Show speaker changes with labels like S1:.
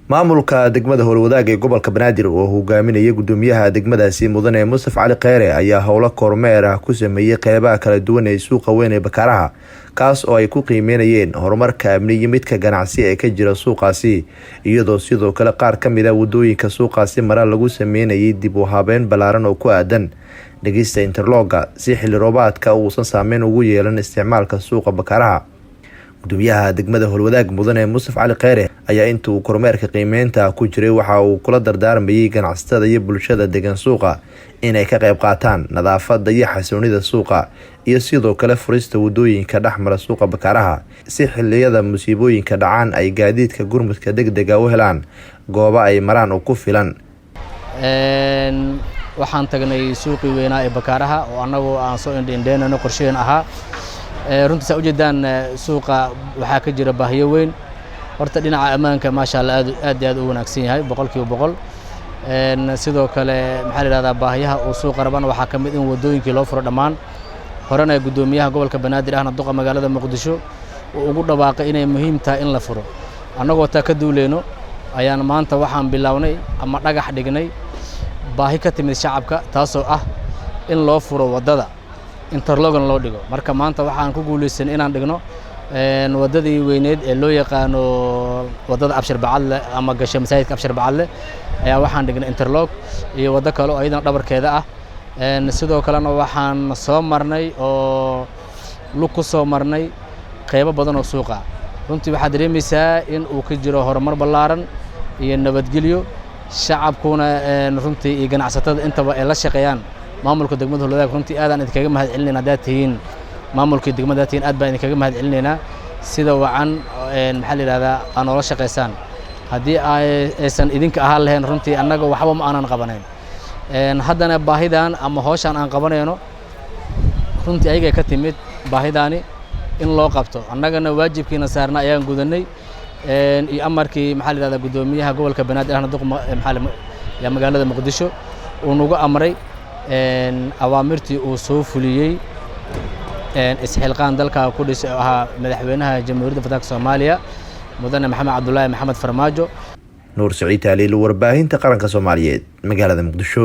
S1: maamulka degmada Howlwadaag ee gobolka Banaadir oo hogaaminaya gudoomiyaha degmadaasi Mudane Mustafa Cali Kheyre ayaa howlo kormeer ah ku sameeyay qeybaha kala duwan ee suuqa weyn ee Bakaaraha kaas oo ay ku qiimeynayeen horumarka amniga midka ganacsi ee ka jira suuqaasi iyadoo sidoo kale qaar ka mid ah wadooyinka suuqaasi mara lagu sameeyay dib u habeyn balaaran oo ku aadan dhageysta interloga si xilli roobaadka uusan saameyn ugu yeelan isticmaalka suuqa Bakaaraha. gudoomiyaha degmada Howlwadaag Mudane Mustafa Cali Kheyre ayaa intuu kormeerka qiimeynta ku jiray waxa uu kula dardaarmayay ganacsatada iyo bulshada degan suuqa inay ka qayb qaataan nadaafadda iyo xasilloonida suuqa iyo sidoo kale furista wadooyinka dhexmara suuqa Bakaaraha si xilliyada musiibooyinka dhacaan ay gaadiidka gurmudka degdega u helaan goobo ay maraan oo ku filan.
S2: waxaan tagnay suuqii weynaa ee Bakaaraha oo anagu aan soo indheynayno qorsheen ahaa runtii saa u jeedaan suuqa waxaa ka jira baahiyo weyn horta dhinaca ammaanka maasha Allah aad iyo aad u wanaagsan yahay 100% sidoo kale maxaa la yiraahdaa baahiyaha uu suuqa rabana waxaa kamid in wadooyinkii loo furo dhamaan horena gudoomiyaha gobolka Banaadir ahna duqa magaalada Muqdisho oo ugu dhawaaqay inay muhiim tahay in la furo anagoo taa ka duuleyno ayaan maanta waxaan bilownay ama dhagax dhignay baahi ka timid shacabka taasoo ah in loo furo wadada interlogan loo dhigo marka maanta waxaan ku guuleysan inaan dhigno wadadii weyneed ee loo yaqaano wadada Abshir Bacadle ama gashay masaajidka Abshir Bacadle ayaa waxaan dhignay interlog iyo wada kale oo aydan dhabarkeeda ah sidoo kalena waxaan soo marnay oo lug ku soo marnay qaybo badan oo suuqa runtii waxaad dareemaysaa in uu ka jiro horumar ballaaran iyo nabadgelyo shacabkuna runtii iyo ganacsatada intaba ay la shaqeeyaan maamulka degmada Howlwadaag runtii aad aan idinkaga mahad celinayna daatiin maamulka degmada daatiin aad baan idinkaga mahad celinayna sida wacan maxaa la yiraahdaa aan oo la shaqeeysan hadii aysan idinka ahaan lahayn runtii annaga waxba ma aanan qabanayn haddana baahidan ama hawshan aan qabanayno runtii ayaga ka timid baahidaani in loo qabto annagana waajibkiina saarna ayaan gudanay iyo amarkii maxaa la yiraahdaa gudoomiyaha gobolka Banaadir ahna duqa maxaa magaalada Muqdisho uu nagu amray awaamirtii uu soo fuliyay isxilqaan dalka ku dhisay ahaa madaxweynaha jamhuuriyadda federaalka Soomaaliya Mudane Maxamed Cabdullaahi Maxamed Farmaajo.
S1: Nuur Saciid Taaliil warbaahinta qaranka Soomaaliyeed magaalada Muqdisho.